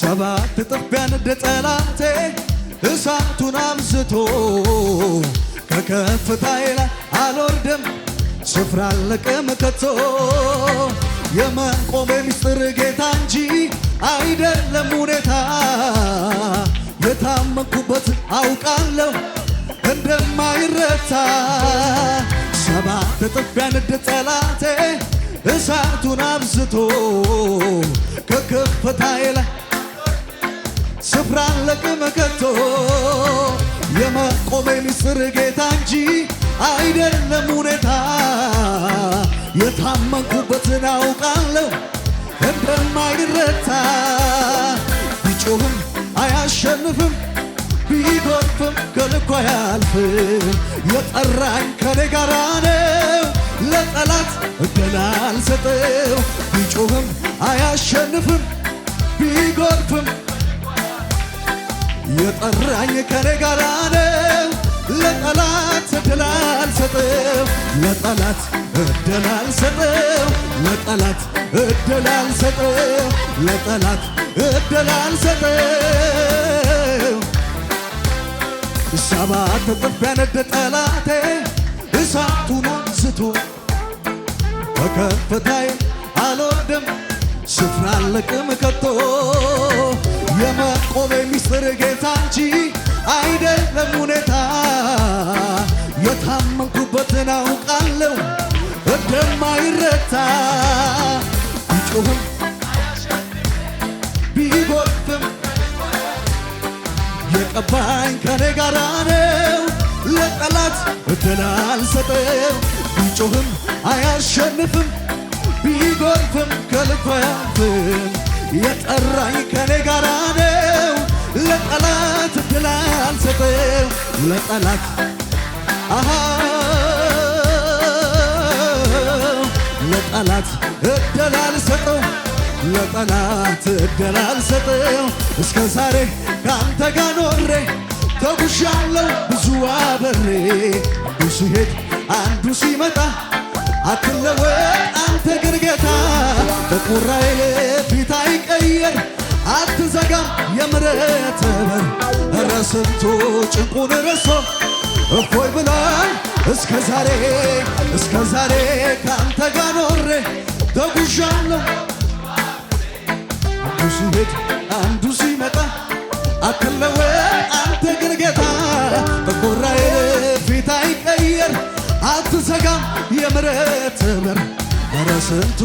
ሰባት እጥፍ ቢያነድ ጠላቴ እሳቱን አብዝቶ ከከፍታዬ ላይ አልወርድም ስፍራ አልለቅም ከቶ የመቆሜ ምስጢር ጌታ እንጂ አይደለም ሁኔታ የታመንኩበት አውቃለሁ እንደማይረታ ሰባት እጥፍ ቢያነድ ጠላቴ እሳቱን አብዝቶ ከከፍታዬ ላይ ስፍራ አልለቅም ከቶ የመቆሜ ምስጢር ጌታ እንጂ አይደለም ሁኔታ የታመንኩበትን አውቃለሁ እንደማይረታ ቢጮህም አያሸንፍም ቢጎርፍም ከልኩ አያልፍም የጠራኝ ከኔ ጋር ነው ለጠላት እድል አልሰጠው ቢጮህም አያሸንፍም ቢጎርፍም የጠራኝ ከኔ ጋር ነው ለጠላት እድል አልሰጠው ለጠላት እድል አልሰጠው ለጠላት እድል አልሰጠው ለጠላት እድል አልሰጠው ሰባት እጥፍ ቢያነድ ጠላቴ እሳቱን አብዝቶ ከከፍታዬ አልወርድም ስፍራ አልለቅም ከቶ የመቆሜ ምስጢር ጌታ እንጂ አይደለም ሁኔታ የታመንኩበትን አውቃለሁ እንደማይረታ ቢጮህም ቢጎርፍም የቀባኝ ከኔ ጋር ነው ለጠላት እድል አልሰጠው ቢጮህም አያሸንፍም ቢጎርፍም ከልኩ አያልፍም የጠራኝ ከኔ ጋር ነው ለጠላት እድል አልሰጠው ለጠላት ለጠላት እድል አልሰጠው ለጠላት እድል አልሰጠው እስከ ዛሬ ካንተ ጋር ኖሬ ተጉዣለሁ ብዙ አብሬ አንዱ ሲሄድ አንዱ ሲመጣ አትለወጥ አንተ ግን ጌታ ጥቁር አይልም ፊት አይቀየር አትዘጋም የምሕረት በር ኧረ ስንቱ ጭንቁን ረስቶ እፎይ ብሏል እስከ ዛሬ ካንተ ጋር ኖሬ ተጉዣለሁ አንዱ ሲሄድ አንዱ ሲመጣ አትለወጥ አንተ ግን ጌታ ጥቁር አይልም ፊት አይቀየር አትዘጋም የምሕረት በር ኧረ ስንቱ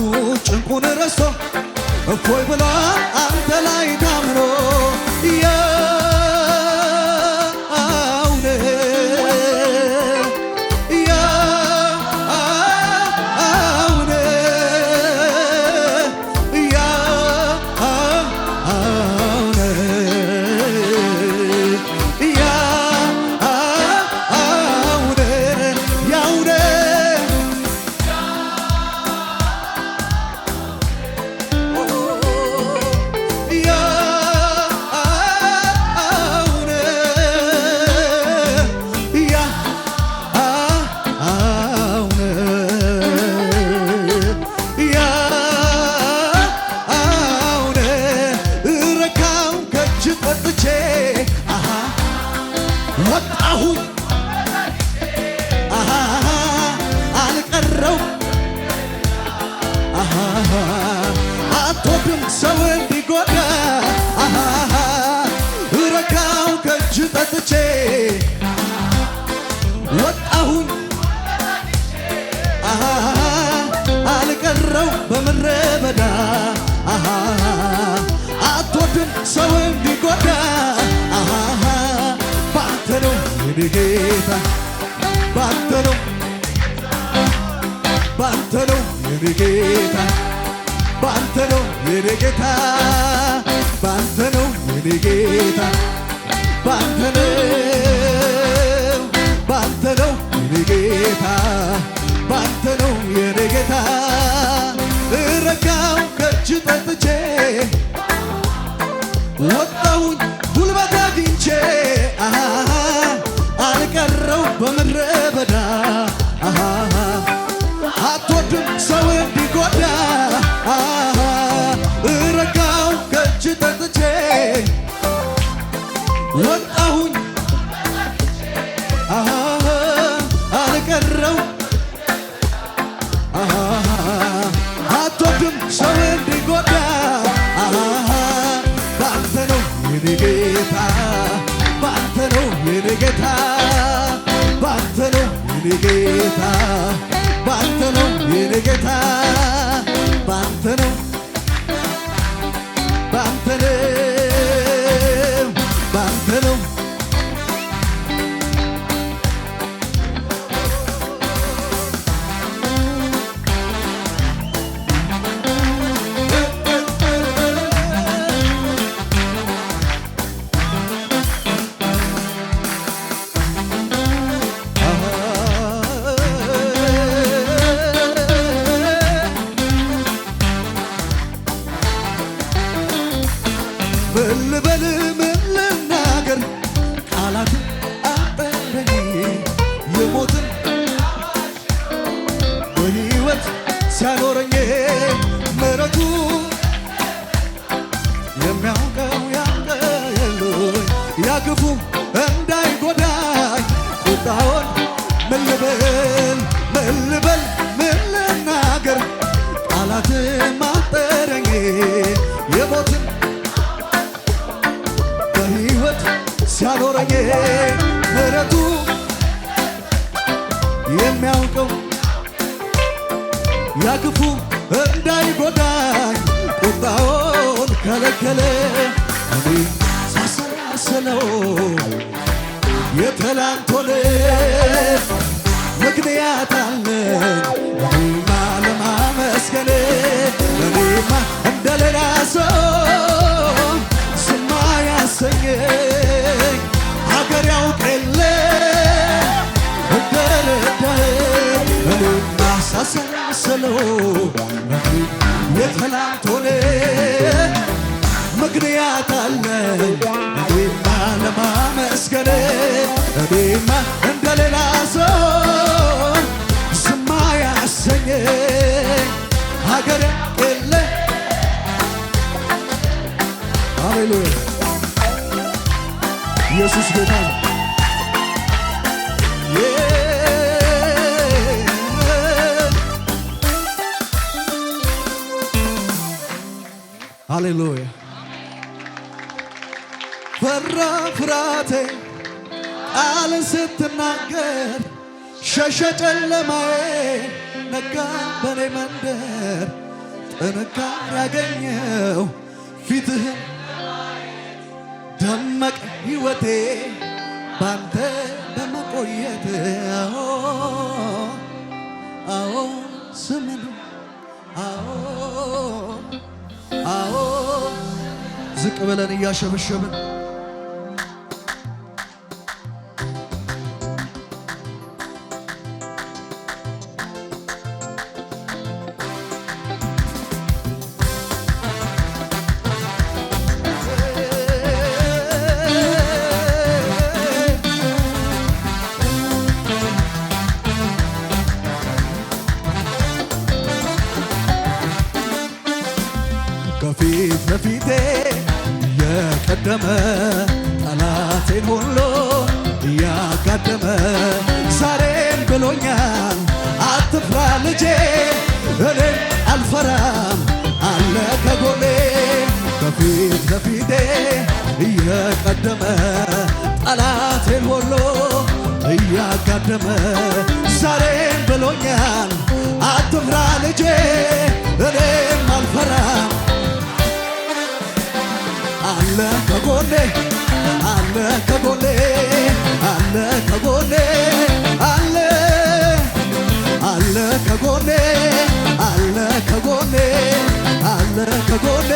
ጭንቁን ረስቶ እፎይ ብሏል አንተ ላይ ታምኖ ወጣሁኝ አልቀረው አትወድም ሰው እንዲጎዳ ረካው ከእጅ ጠጥቼ ወጣሁኝ አልቀረው በምድረ በዳ አትወድም ሰው እንዲጎዳ ባንተ ነው የኔ ጌታ ባንተ ነው የኔ ጌታ ባንተ ነው የኔ ጌታ ባንተ ነው የኔ ጌታ ባንተ ነው የኔ ጌታ ባንተ ነው የኔ ጌታ ረካው ከእጅ ጠጥቼ ወጣሁኝ ጉልበት አግኝቼ አልቀረው በምድረ በዳ አትወድም ሰው እንዲጎዳ ረካው ከእጅ ጠጥቼ ጌታ ባንተ ነው የኔ ጌታ ባንተ ነው ባንተ ነው ባንተ ነው ልበል ምን ልናገር ቃላት አጠረኝ የሞትን በሕይወት ሲያኖረኝ ምሕረቱ የሚያውቀው ያውቀየሉኝ ያግፉ እንዳይጎዳኝ ቁጣውን ምን ልበል ምን ልናገር ቃላት አጠረኝ የሞትን ሲያኖረኝ ምሕረቱ የሚያውቀው ያክፉ እንዳይጎዳኝ ቁጣውን ከለከለ እኔ ሳሰላስለው የትላንቱን ምክንያት አለኝ እኔማ ለማመስገን እኔማ እንደሌላ ሰው ዝም አያሰኘኝ ሀገር ያውቅ የለ እንደረዳኝ እኔማ ሳሰላስለው የትላንቱን ምክንያት አለኝ እኔማ ለማመስገን እኔማ እንደሌላ ሰው ዝም አያሰኘኝ ሀገር ያውቅ የለ ሃሌሉያ ኢየሱስ ጌታ ነው። ሃሌሉያ ፈራ ፍራቴ ቃልን ስትናገር ሸሸ ጨለማዬ ነጋ በኔ መንደር ጥንካሬ ያገኘው ፊትህን ደመቀ ሕይወቴ ባንተ በመቆየት አዎ ስምህ ነው አዎ ዝቅ ብለን እያሸበሸብን ከፊት ለፊቴ የቀደመ ጠላቴን ሁሉ እያጋደመ ዛሬም ብሎኛል አትፍራ ልጄ እኔም አልፈራም አለ ከጎኔ ከፊት ለፊቴ እየቀደመ ጠላቴን ሁሉ እያጋደመ ዛሬም ብሎኛል አትፍራ ልጄ እኔም አልፈራም አለ ከጎኔ አለ ከጎኔ አለ ከጎኔ አለ ከጎኔ አለ ከጎኔ አለ ከጎኔ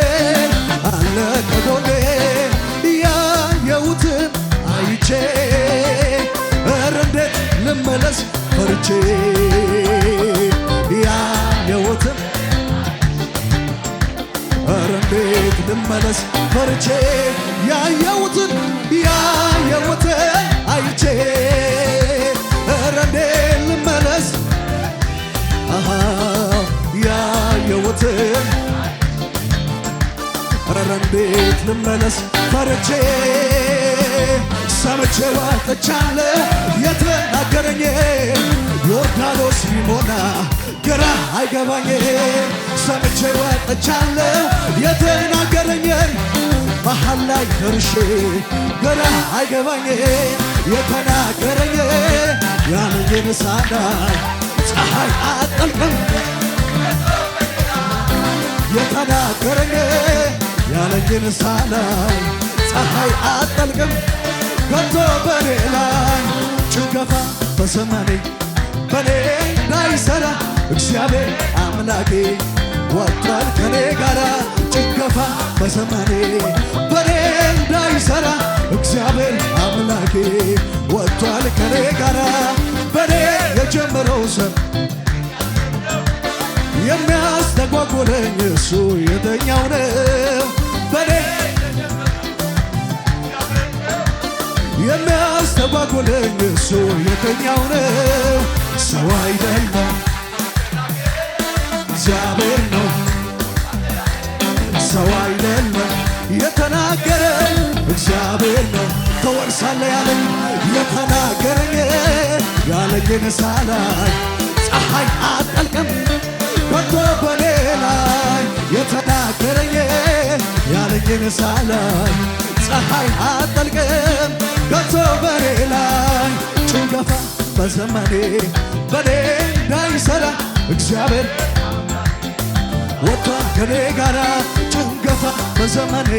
አለ ከጎኔ ያየሁትን አይቼ ኧረ እንዴት ልመለስ ፈርቼ ያየሁትን ኧረ እንዴት ልመለስ ፈርቼ ያየሁትን አይቼ ኧረ እንዴት ልመለስ ያየሁትን ኧረ እንዴት ልመለስ ፈርቼ ሰምቼ ወጥቻለሁ የተናገረኝ ዮርዳኖስ ቢሞላ ግራ አይገባኝ ሰምቼ ወጥቻለሁ የተናገረኝን መሃል ላይ ደርሼ ግራ አይገባኝ የተናገረኝ ያለኝን ሳላይ ፀሐይ አጠልቅም የተናገረኝ ያለኝን ሳላይ ፀሐይ አጠልቅም ከቶ በኔ ላይ ጭንገፋ በዘመኔ በኔ እንዳይሰራ እግዚአብሔር አምላኬ ወጥቷል ከኔ ጋራ ጭንገፋ በዘመኔ በኔ እንዳይሰራ እግዚአብሔር አምላኬ ወጥቷል ከኔ ጋራ በኔ የጀመረው ሰው የሚያስተጓጉለኝ እሱ የተኛው ነው በኔ የሚያስተጓጉለኝ እሱ የተኛው ነው ሰው አይደለም እግዚአብሔር ነው ሰው አይደለም የተናገረኝ እግዚአብሔር ነው ተወርሳለህ ያለኝ የተናገረኝ ያለኝን ሳላይ ፀሐይ አጠልቅም ከቶ በኔ ላይ የተናገረኝ ያለኝን ሳላይ ፀሐይ አጠልቅም ከቶ በኔ ላይ ጭንገፋ በዘመኔ በኔ እንዳይሰራ እግዚአብሔር ወጥቷል ከኔ ጋራ ጭንገፋ በዘመኔ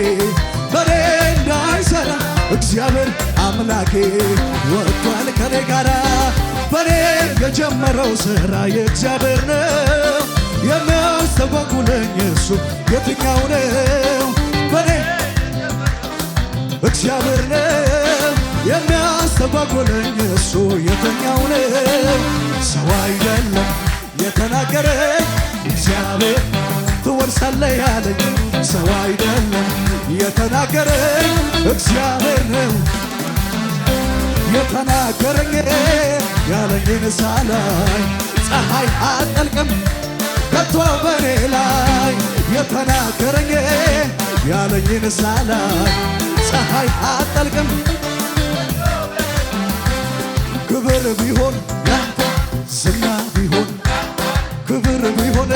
በኔ እንዳይሰራ እግዚአብሔር አምላኬ ወጥቷል ከኔ ጋራ በኔ የጀመረው ሥራ የእግዚአብሔር ነው የሚያስተጓጉለኝ እሱ የትኛው ነው በኔ እግዚአብሔር ነው የሚያስተጓጉለኝ እሱ የትኛው ነው ሰው አይደለም የተናገረኝ እግዚአብሔር ትወርሳለህ ያለኝ ሰው አይደለም የተናገረኝ እግዚአብሔር ነው የተናገረኝ ያለኝን ሳላይ ፀሐይ አጠልቅም ከቶ በኔ ላይ የተናገረኝ ያለኝን ሳላይ ፀሐይ አጠልቅም ክብር ቢሆን ያንተ ዝና ቢሆን ክብር ቢሆን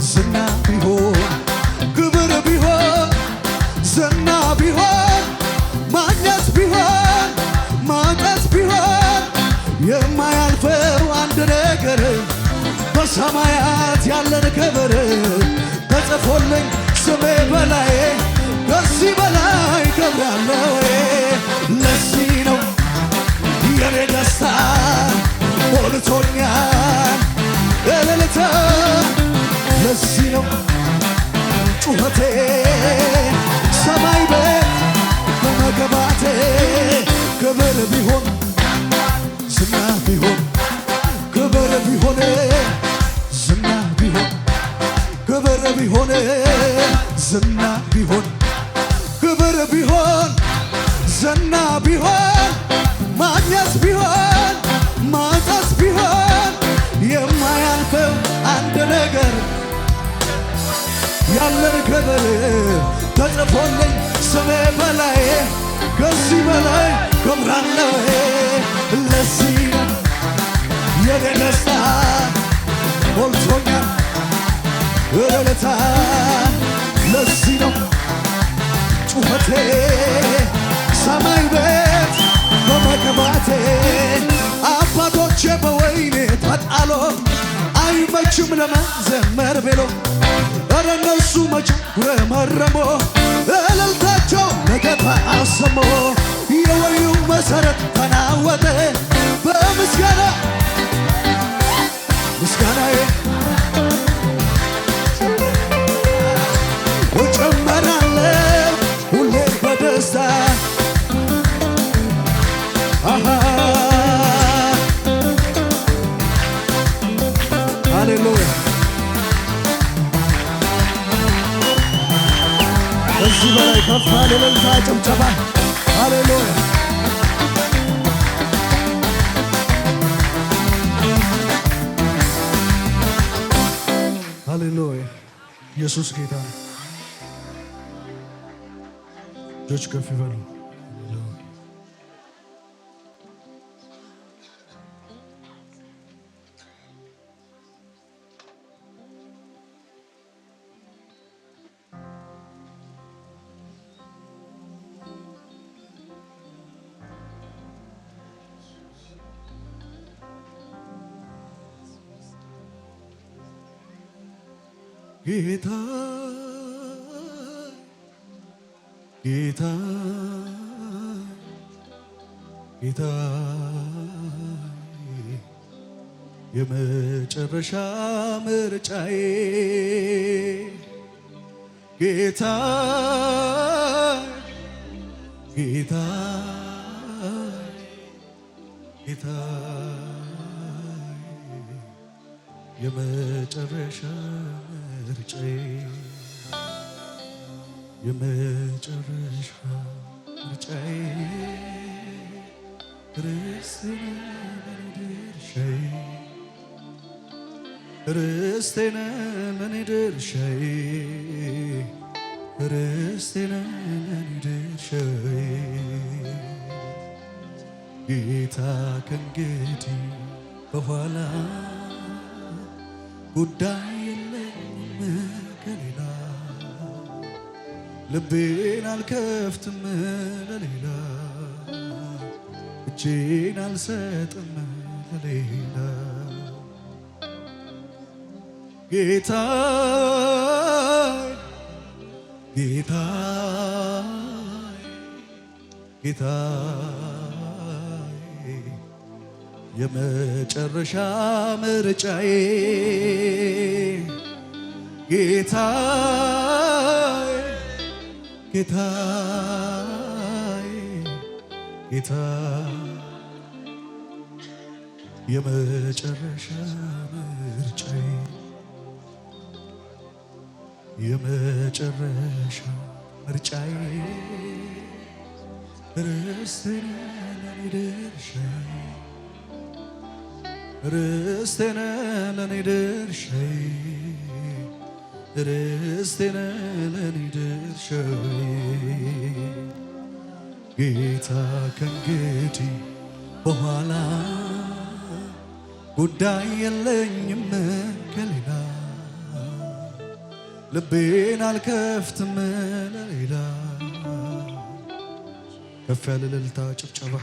ዝና ቢሆን ክብር ቢሆን ዝና ቢሆን ማግኘት ቢሆን ማጣት ቢሆን የማያልፈው አንድ ነገር በሰማያት ያለን ክብር ተጽፎልኝ ስሜ በላይ ከዚህ በላይ ከብራለሁ ለዚህ ነው የኔ ደስታ ሞልቶኛል እልልታ ለዚህ ነው ጩኸቴ ሰማይ ቤት በመገባቴ ክብር ቢሆን ዝና ቢሆን ክብር ቢሆን ዝና ቢሆን ክብር ቢሆን ዝና ቢሆን ክብር ቢሆን ዝና ቢሆን ማግኘት ቢሆን ማጣት ቢሆን የማያልፈው አንድ ነገር ያለን ክብር ተጽፎልኝ ስሜ በላይ ከዚህ በላይ ክብራለሁ ለዚህ ነው የኔ ደስታ ሞልቶኛል እልልታ ለዚህ ነው ጩኸቴ ሰማይ ቤት በመግባቴ አባቶቼ በወይኔ ተጣሎ አይመችም ለመዘመር ቤሎ ኧረ እነሱ መች ጉረመረሞ እልልታቸው ለጌታ አሰሞ የወዩ መሠረት ተናወጠ በምስጋና ምስጋናዬ እጨመራለሁ ሁሌ በደስታ ሃሌሉያ ከዚህ በላይ ከፍ ያለ እልልታ ጭብጨባ ሃሌሉያ ሃሌሉያ ኢየሱስ ጌታ ነው እጆች ከፍ ይበሉ ጌታ ጌታ ጌታ የመጨረሻ ምርጫዬ ጌታ ጌታ ጌታ የመጨረሻ ምርጫዬ የመጨረሻ ምርጫዬ ርስቴ ነህ ለኔ ድርሻዬ ርስቴ ነህ ለኔ ድርሻዬ ጌታ ከእንግዲህ በኋላ ጉዳይ የለኝም ከሌላ ልቤን አልከፍትም ለሌላ እጄን አልሰጥም ለሌላ ጌታ ጌታ ጌታ የመጨረሻ ምርጫዬ ጌታ ጌታ ጌታ የመጨረሻ ምርጫዬ የመጨረሻ ምርጫዬ ርስቴ ነህ ለኔ ድርሻዬ ርስቴ ነህ ለኔ ድርሻዬ ርስቴ ነህ ለኔ ድርሻዬ ጌታ ከእንግዲህ በኋላ ጉዳይ የለኝም ከሌላ ልቤን አልከፍትም ለሌላ ከፍ ያለ እልልታ ጭብጨባ